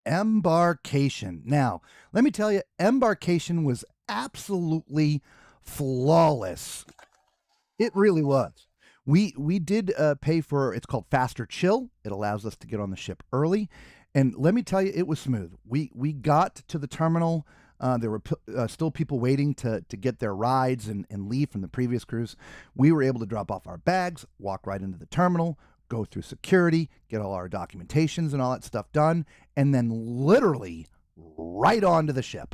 Embarkation. Now, let me tell you, Embarkation was absolutely flawless. It really was. We did pay for, it's called Faster Chill. It allows us to get on the ship early, and let me tell you, it was smooth. We got to the terminal. There were still people waiting to get their rides and leave from the previous cruise. We were able to drop off our bags, walk right into the terminal, go through security, get all our documentations and all that stuff done, and then literally right onto the ship.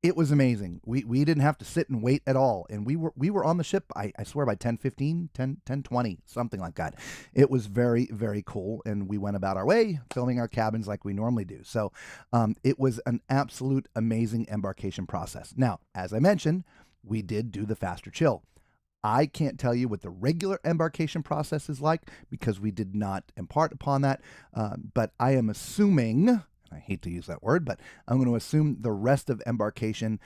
It was amazing. We didn't have to sit and wait at all. And we were on the ship, I swear, by 10:15, 10:20, something like that. It was very, very cool. And we went about our way, filming our cabins like we normally do. So it was an absolute amazing embarkation process. Now, as I mentioned, we did do the Faster Chill. I can't tell you what the regular embarkation process is like because we did not impart upon that. But I am assuming, I hate to use that word, but I'm going to assume the rest of Embarkation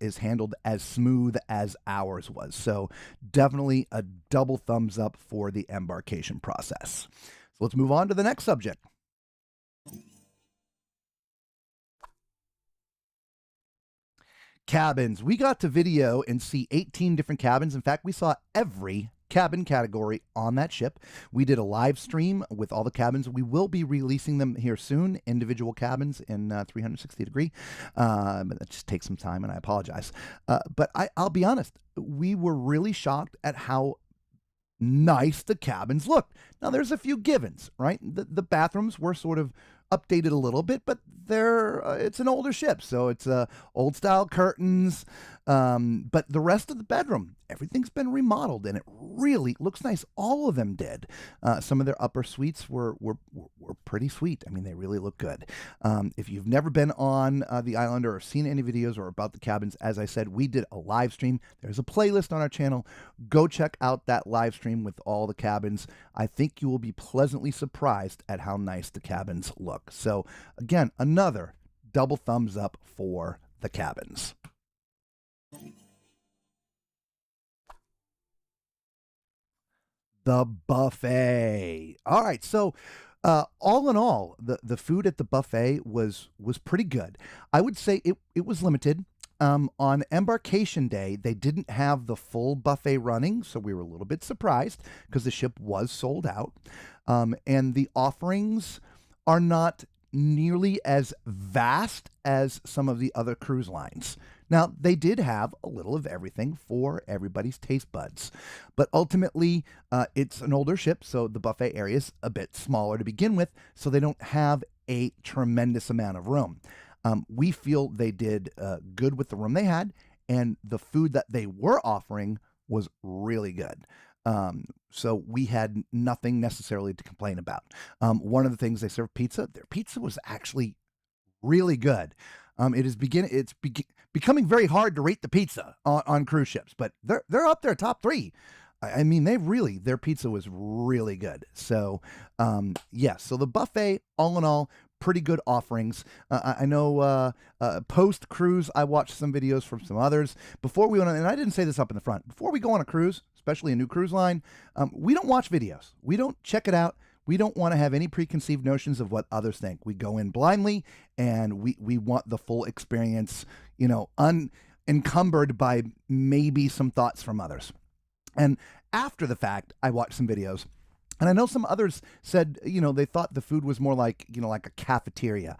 is handled as smooth as ours was. So definitely a double thumbs up for the embarkation process. So let's move on to the next subject. Cabins. We got to video and see 18 different cabins. In fact, we saw every cabin category on that ship. We did a live stream with all the cabins. We will be releasing them here soon, individual cabins in 360 degree. But that just takes some time, and I apologize. But I'll be honest, we were really shocked at how nice the cabins looked. Now, there's a few givens, right? The bathrooms were sort of updated a little bit, but it's an older ship, so it's old style curtains. But the rest of the bedroom, everything's been remodeled, and it really looks nice. All of them did. Some of their upper suites were pretty sweet. I mean, they really look good. If you've never been on the island or seen any videos or about the cabins, as I said, we did a live stream. There's a playlist on our channel. Go check out that live stream with all the cabins. I think you will be pleasantly surprised at how nice the cabins look. So again, another double thumbs up for the cabins. The buffet. All right, so all in all, the food at the buffet was pretty good. I would say it was limited. On Embarkation Day, they didn't have the full buffet running, so we were a little bit surprised because the ship was sold out. And the offerings are not nearly as vast as some of the other cruise lines. Now, they did have a little of everything for everybody's taste buds, but ultimately, it's an older ship, so the buffet area is a bit smaller to begin with, so they don't have a tremendous amount of room. We feel they did good with the room they had, and the food that they were offering was really good. So we had nothing necessarily to complain about. One of the things, they served pizza. Their pizza was actually really good. It's becoming very hard to rate the pizza on cruise ships, but they're up there top 3. I mean, their pizza was really good. So, yes, so the buffet, all in all, pretty good offerings. I know post-cruise, I watched some videos from some others. Before we went on, and I didn't say this up in the front, before we go on a cruise, especially a new cruise line, we don't watch videos. We don't check it out. We don't want to have any preconceived notions of what others think. We go in blindly, and we want the full experience, unencumbered by maybe some thoughts from others. And after the fact, I watched some videos, and I know some others said, they thought the food was more like, like a cafeteria.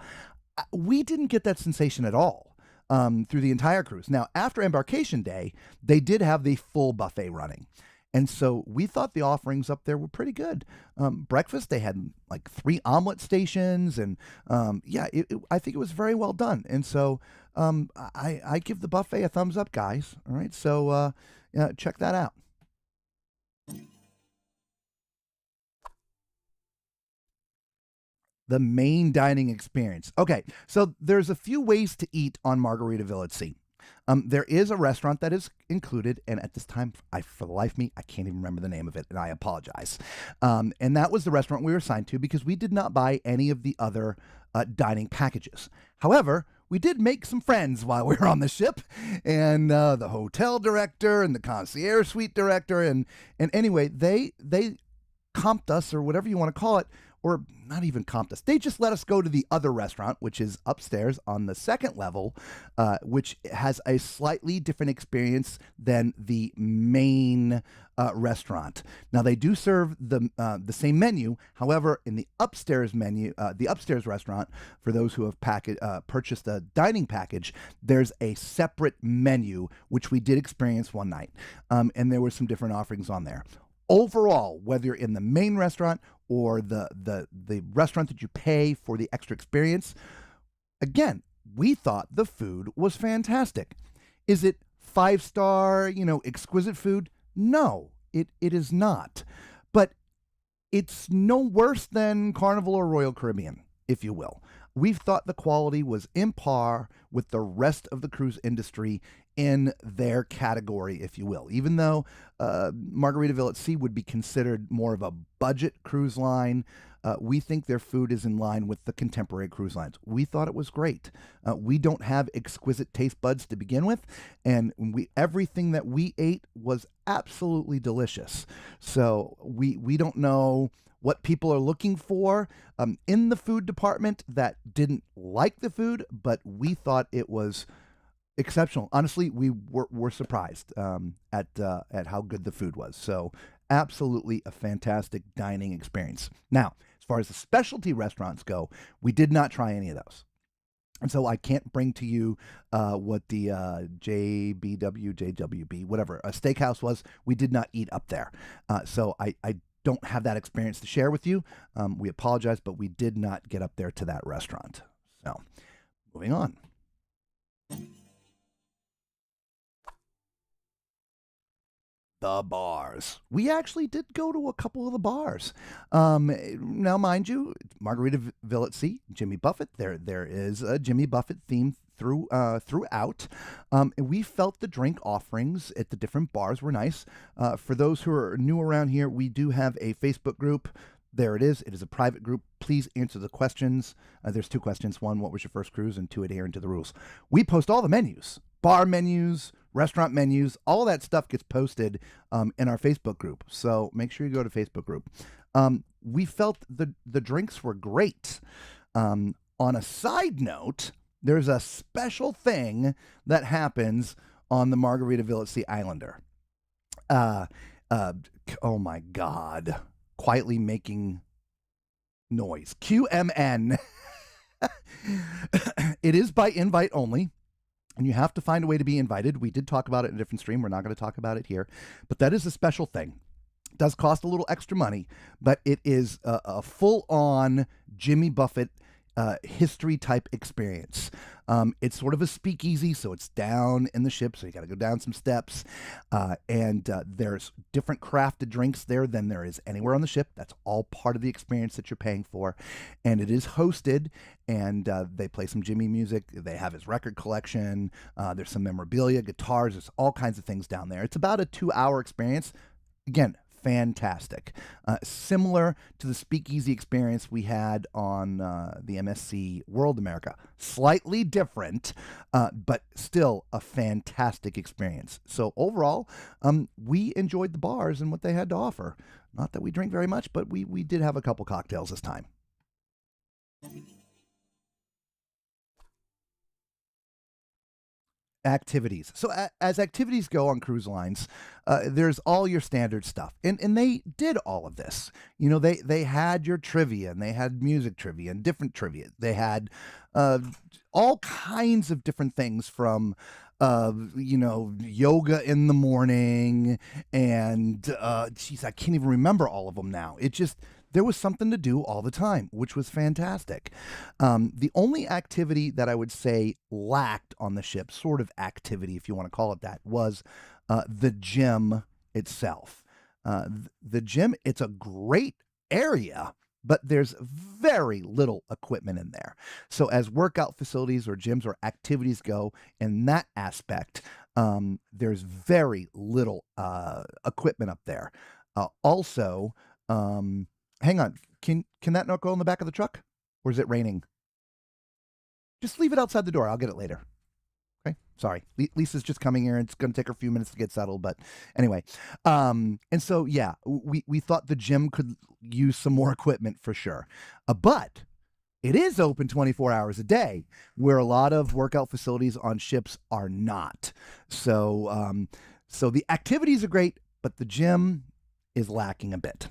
We didn't get that sensation at all through the entire cruise. Now, after Embarkation Day, they did have the full buffet running. And so we thought the offerings up there were pretty good. Breakfast, they had like 3 omelet stations, and I think it was very well done. And so I give the buffet a thumbs up, guys. All right, so check that out. The main dining experience. Okay, so there's a few ways to eat on Margaritaville at Sea. There is a restaurant that is included, and at this time, for the life of me, I can't even remember the name of it, and I apologize. And that was the restaurant we were assigned to because we did not buy any of the other dining packages. However, we did make some friends while we were on the ship, and the hotel director and the concierge suite director, and anyway, they comped us, or whatever you want to call it, or not even comped us. They just let us go to the other restaurant, which is upstairs on the second level, which has a slightly different experience than the main restaurant. Now they do serve the same menu. However, in the upstairs menu, the upstairs restaurant, for those who have purchased a dining package, there's a separate menu which we did experience one night, and there were some different offerings on there. Overall, whether you're in the main restaurant or the restaurant that you pay for the extra experience, again, we thought the food was fantastic. Is it 5-star, exquisite food? No, it is not. But it's no worse than Carnival or Royal Caribbean, if you will. We've thought the quality was in par with the rest of the cruise industry in their category, if you will. Even though Margaritaville at Sea would be considered more of a budget cruise line, we think their food is in line with the contemporary cruise lines. We thought it was great. We don't have exquisite taste buds to begin with, and everything that we ate was absolutely delicious. So we don't know what people are looking for in the food department that didn't like the food, but we thought it was exceptional. Honestly, we were surprised at how good the food was. So absolutely a fantastic dining experience. Now, as far as the specialty restaurants go, we did not try any of those. And so I can't bring to you what the JBW, JWB, whatever, a steakhouse was. We did not eat up there. So I don't have that experience to share with you. We apologize, but we did not get up there to that restaurant. So moving on. The bars. We actually did go to a couple of the bars. Now, mind you, Margaritaville at Sea, Jimmy Buffett. There is a Jimmy Buffett theme throughout. We felt the drink offerings at the different bars were nice. For those who are new around here, we do have a Facebook group. There it is. It is a private group. Please answer the questions. There's 2 questions. 1, what was your first cruise? And 2, adhering to the rules. We post all the menus, bar menus, restaurant menus, all that stuff gets posted in our Facebook group. So make sure you go to Facebook group. We felt the drinks were great. On a side note, there's a special thing that happens on the Margaritaville at Sea Islander. Oh my God. Quietly making noise. QMN. It is by invite only, and you have to find a way to be invited. We did talk about it in a different stream. We're not going to talk about it here, but that is a special thing. It does cost a little extra money, but it is a full-on Jimmy Buffett history type experience. It's sort of a speakeasy, so it's down in the ship, so you got to go down some steps, and there's different crafted drinks there than there is anywhere on the ship. That's all part of the experience that you're paying for, and it is hosted, and they play some Jimmy music. They have his record collection. There's some memorabilia, guitars. There's all kinds of things down there. It's about a 2-hour experience. Again, fantastic. Similar to the speakeasy experience we had on the MSC World America. Slightly different, but still a fantastic experience. So overall, we enjoyed the bars and what they had to offer. Not that we drink very much, but we did have a couple cocktails this time. Activities. So as activities go on cruise lines, there's all your standard stuff, and they did all of this. They had your trivia, and they had music trivia and different trivia. They had all kinds of different things from yoga in the morning, and geez, I can't even remember all of them now. There was something to do all the time, which was fantastic. The only activity that I would say lacked on the ship, sort of activity, if you want to call it that, was the gym itself. The gym, it's a great area, but there's very little equipment in there. So as workout facilities or gyms or activities go in that aspect, there's very little equipment up there. Also, hang on. Can that not go in the back of the truck? Or is it raining? Just leave it outside the door. I'll get it later. Okay, sorry. Lisa's just coming here. And it's going to take her a few minutes to get settled, but anyway. And so yeah, we thought the gym could use some more equipment for sure, but it is open 24 hours a day, where a lot of workout facilities on ships are not. So the activities are great, but the gym is lacking a bit.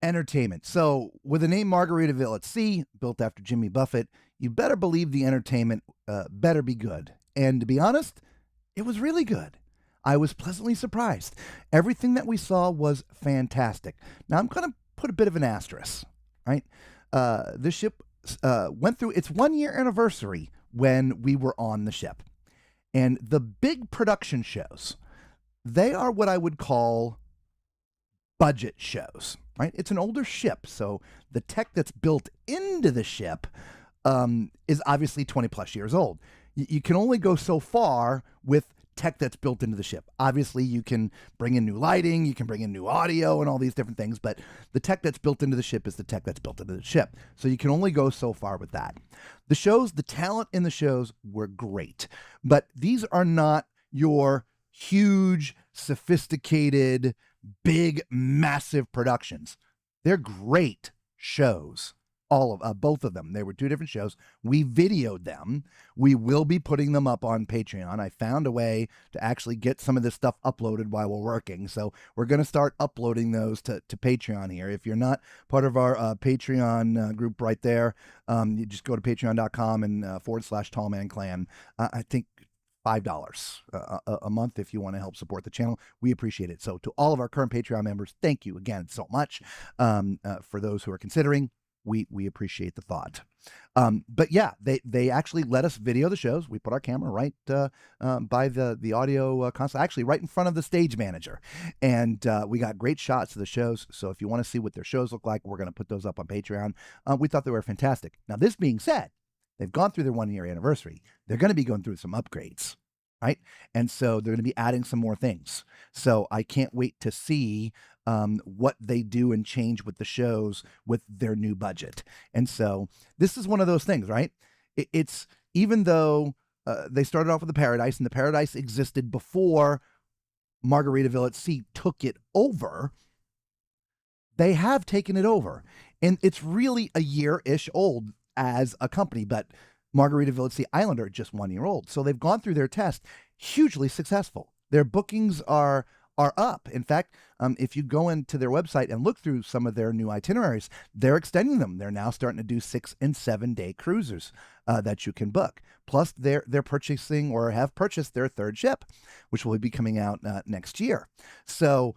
Entertainment. So, with the name Margaritaville at Sea, built after Jimmy Buffett, you better believe the entertainment better be good. And to be honest, it was really good. I was pleasantly surprised. Everything that we saw was fantastic. Now, I'm going to put a bit of an asterisk, right? This ship went through its 1 year anniversary when we were on the ship. And the big production shows, they are what I would call budget shows, right? It's an older ship, so the tech that's built into the ship is obviously 20 plus years old. You can only go so far with tech that's built into the ship. Obviously, you can bring in new lighting, you can bring in new audio and all these different things, but the tech that's built into the ship is the tech that's built into the ship. So you can only go so far with that. The shows, the talent in the shows were great, but these are not your huge, sophisticated, big, massive productions. They're great shows. Both of them. They were two different shows. We videoed them. We will be putting them up on Patreon. I found a way to actually get some of this stuff uploaded while we're working. So we're going to start uploading those to Patreon here. If you're not part of our Patreon group right there, you just go to patreon.com and /Tallman Clan. I think $5 a month if you want to help support the channel. We appreciate it. So to all of our current Patreon members, thank you again so much. For those who are considering, we appreciate the thought. But yeah, they actually let us video the shows. We put our camera right by the audio console, actually right in front of the stage manager. And we got great shots of the shows. So if you want to see what their shows look like, we're going to put those up on Patreon. We thought they were fantastic. Now, this being said, they've gone through their 1 year anniversary. They're going to be going through some upgrades, right? And so they're going to be adding some more things. So I can't wait to see what they do and change with the shows with their new budget. And so this is one of those things, right? It's even though they started off with the Paradise, and the Paradise existed before Margaritaville at Sea took it over, they have taken it over. And it's really a year-ish old as a company, but Margaritaville at Sea Island are just 1 year old. So they've gone through their test, hugely successful. Their bookings are up. In fact, if you go into their website and look through some of their new itineraries, they're extending them. They're now starting to do 6 and 7 day cruisers that you can book. Plus, they're purchasing or have purchased their third ship, which will be coming out next year. So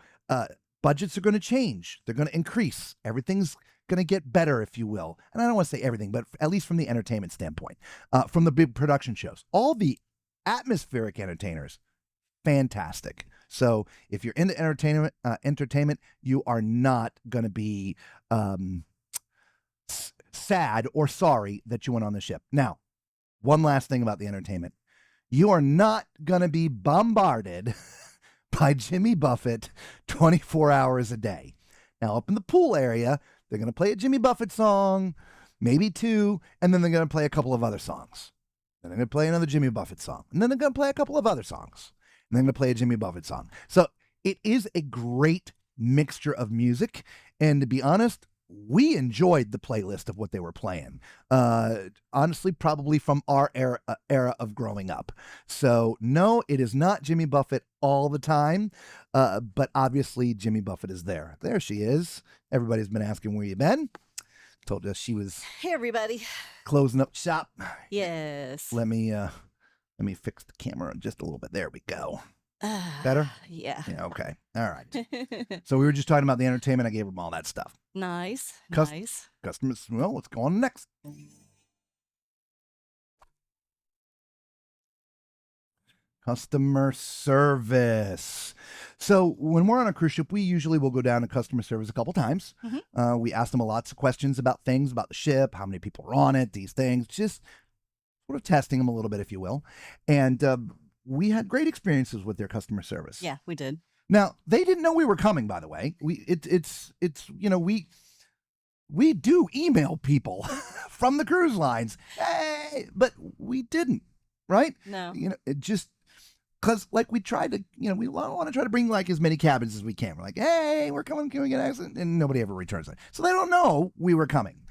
budgets are going to change. They're going to increase. Everything's going to get better, if you will. And I don't want to say everything, but at least from the entertainment standpoint, from the big production shows, all the atmospheric entertainers, fantastic. So if you're into entertainment, you are not going to be sad or sorry that you went on the ship. Now, one last thing about the entertainment. You are not going to be bombarded by Jimmy Buffett 24 hours a day. Now, up in the pool area, they're going to play a Jimmy Buffett song, maybe two, and then they're going to play a couple of other songs. Then they're going to play another Jimmy Buffett song, and then they're going to play a couple of other songs, and then they're going to play a Jimmy Buffett song. So it is a great mixture of music, and to be honest, we enjoyed the playlist of what they were playing. Honestly, probably from our era of growing up. So no, it is not Jimmy Buffett all the time, but obviously Jimmy Buffett is there. There she is. Everybody's been asking where you been. Told us she was. Hey, everybody. Closing up shop. Yes. Let me fix the camera just a little bit. There we go. Better? Yeah. Yeah. Okay. All right. So we were just talking about the entertainment. I gave them all that stuff. Nice. Nice. Customers. Well, what's going on next? Customer service. So when we're on a cruise ship, we usually will go down to customer service a couple times. Mm-hmm. We ask them lots of questions about things, about the ship, how many people are on it, these things, just sort of testing them a little bit, if you will. And we had great experiences with their customer service. Yeah, we did. Now, they didn't know we were coming, by the way. we do email people from the cruise lines. Hey, but we didn't, right? No. It just because like we tried to, we want to try to bring like as many cabins as we can. We're like, hey, we're coming, can we get access? And nobody ever returns it. So they don't know we were coming.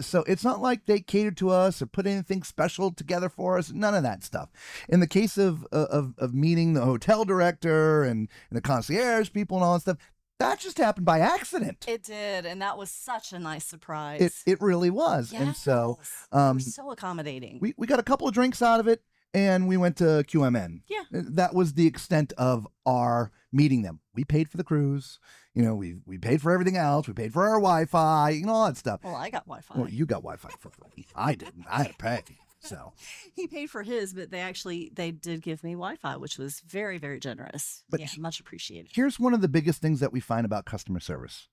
So it's not like they catered to us or put anything special together for us. None of that stuff. In the case of meeting the hotel director and the concierge people and all that stuff, that just happened by accident. It did, and that was such a nice surprise. It really was. Yes. And so They were so accommodating. we got a couple of drinks out of it, and we went to QMN. Yeah. That was the extent of our meeting them. We paid for the cruise. We paid for everything else. We paid for our Wi-Fi, all that stuff. Well, I got Wi-Fi. Well, you got Wi-Fi for free. I didn't. I had to pay. So he paid for his, but they did give me Wi-Fi, which was very, very generous. But yeah, much appreciated. Here's one of the biggest things that we find about customer service.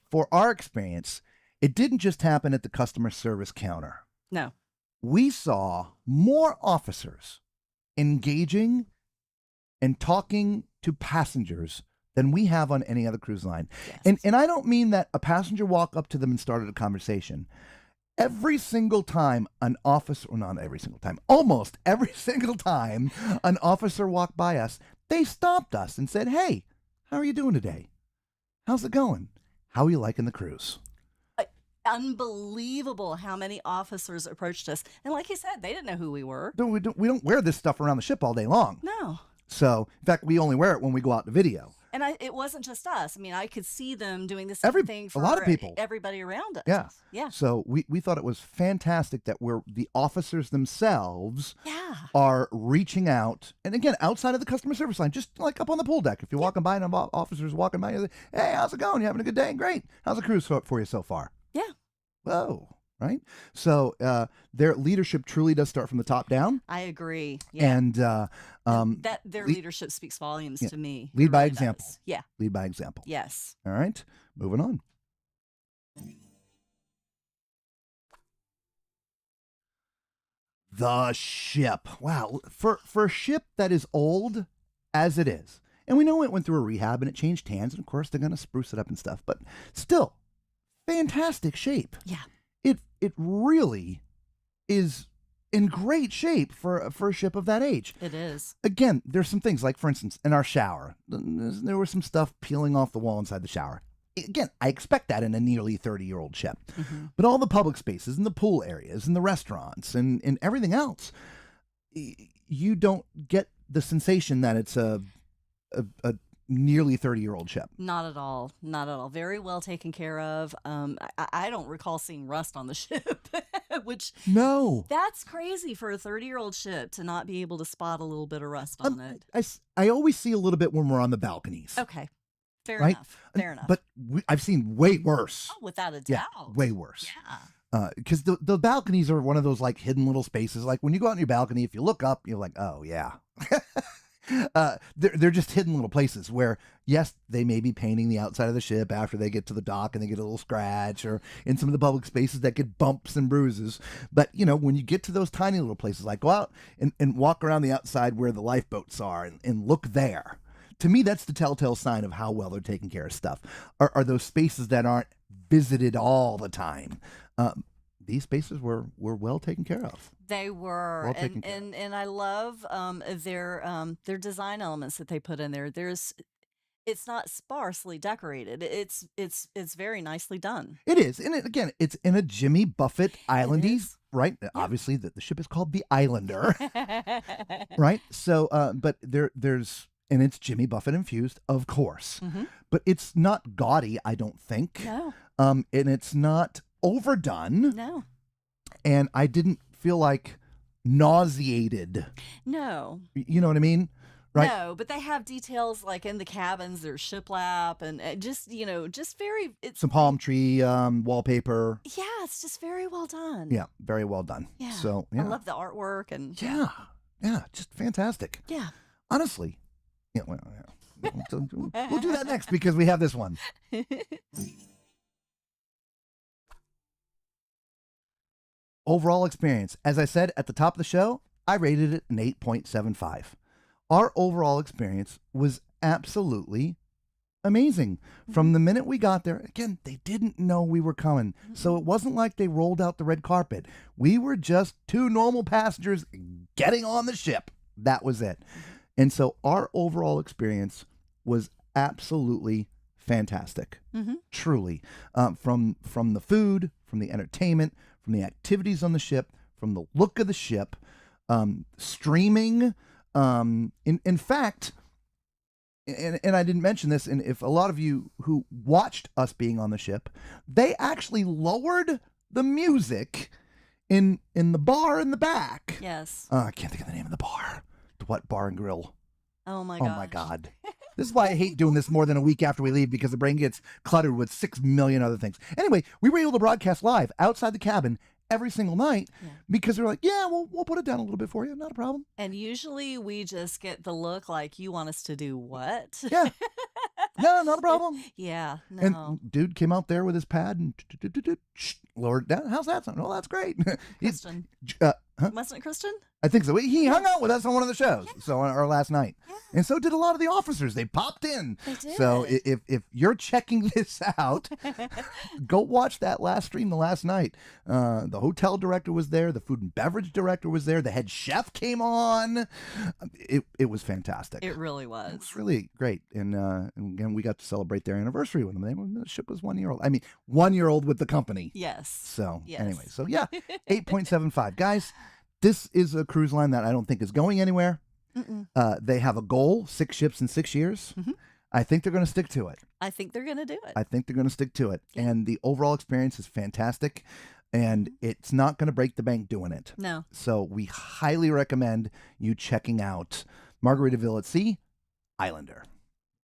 For our experience, it didn't just happen at the customer service counter. No. We saw more officers engaging and talking to passengers than we have on any other cruise line. Yes. And I don't mean that a passenger walked up to them and started a conversation. Every single time an officer, well, not every single time, almost every single time an officer walked by us, they stopped us and said, hey, how are you doing today? How's it going? How are you liking the cruise? Unbelievable how many officers approached us. And like you said, they didn't know who we were. We don't wear this stuff around the ship all day long. No. So, in fact, we only wear it when we go out to video. And it wasn't just us. I mean, I could see them doing the same thing for a lot of people. Everybody around us. Yeah. Yeah. So we thought it was fantastic that the officers themselves are reaching out. And again, outside of the customer service line, just like up on the pool deck. If you're walking by and an officer's walking by, you say, hey, how's it going? You having a good day? Great. How's the cruise for you so far? Yeah. Whoa. Right? So their leadership truly does start from the top down. I agree. Yeah. And that their leadership speaks volumes to me. Lead by example. Does. Yeah. Lead by example. Yes. All right. Moving on. The ship. Wow. For a ship that is old as it is, and we know it went through a rehab and it changed hands, and of course they're going to spruce it up and stuff, but still, fantastic shape. Yeah. It really is in great shape for a ship of that age. It is. Again, there's some things like, for instance, in our shower, there was some stuff peeling off the wall inside the shower. Again, I expect that in a nearly 30-year-old ship. Mm-hmm. But all the public spaces and the pool areas and the restaurants and everything else, you don't get the sensation that it's a nearly 30-year-old ship. Not at all. Not at all. Very well taken care of. I don't recall seeing rust on the ship, which that's crazy for a 30-year-old ship to not be able to spot a little bit of rust on it. I always see a little bit when we're on the balconies. Okay. Fair enough. Fair enough. But I've seen way worse. Oh, without a doubt. Yeah, way worse. Yeah. Because the balconies are one of those like hidden little spaces. Like when you go out on your balcony, if you look up, you're like, oh yeah. They're just hidden little places where, yes, they may be painting the outside of the ship after they get to the dock and they get a little scratch, or in some of the public spaces that get bumps and bruises. But, when you get to those tiny little places, like go out and walk around the outside where the lifeboats are and look there. To me, that's the telltale sign of how well they're taking care of stuff. Are those spaces that aren't visited all the time. These spaces were well taken care of. They were, well taken care of. And I love their design elements that they put in there. It's not sparsely decorated. It's very nicely done. It is, and again, it's in a Jimmy Buffett Islandese, right? Yeah. Obviously, the ship is called the Islander, right? So, but there's. And it's Jimmy Buffett infused, of course. Mm-hmm. But it's not gaudy, I don't think. No. And it's not overdone. No. And I didn't feel like nauseated. No. You know what I mean? Right? No, but they have details like in the cabins, there's shiplap and just very... It's some palm tree wallpaper. Yeah, it's just very well done. Yeah, very well done. Yeah. So, yeah. I love the artwork and... Yeah, just fantastic. Yeah. Honestly. Yeah, we'll do that next because we have this one. Overall experience. As I said at the top of the show, I rated it an 8.75. Our overall experience was absolutely amazing. Mm-hmm. From the minute we got there, again, they didn't know we were coming. Mm-hmm. So it wasn't like they rolled out the red carpet. We were just two normal passengers getting on the ship. That was it. And so our overall experience was absolutely fantastic. Truly. From the food, from the entertainment, from the activities on the ship, from the look of the ship, streaming. In fact, and I didn't mention this, and if a lot of you who watched us being on the ship, they actually lowered the music in the bar in the back. Yes. I can't think of the name of the bar. What Bar and Grill? Oh my Oh gosh. my God. This is why I hate doing this more than a week after we leave, because the brain gets cluttered with 6 million other things. Anyway, we were able to broadcast live outside the cabin every single night because they're like, yeah, we'll put it down a little bit for you. Not a problem. And usually we just get the look like, you want us to do what? Yeah. Yeah, not a problem. Yeah, no. And dude came out there with his pad and lowered it down. How's that sound? Oh, that's great. Kristen. Huh? Wasn't it Kristen? I think so. He hung out with us on one of the shows, so on our last night, Yeah. and so did a lot of the officers. They popped in. They did. So if you're checking this out, go watch that last stream the last night. The hotel director was there. The food and beverage director was there. The head chef came on. It was fantastic. It really was. It was really great. And again, we got to celebrate their anniversary with them. The ship was 1 year old. I mean, 1 year old with the company. Yes. So Yes. anyway, so yeah, 8.75. Guys, this is a cruise line that I don't think is going anywhere. They have a goal, 6 ships in 6 years. I think they're going to stick to it. I think they're going to do it. I think they're going to stick to it. Yeah. And the overall experience is fantastic. And it's not going to break the bank doing it. No. So we highly recommend you checking out Margaritaville at Sea, Islander.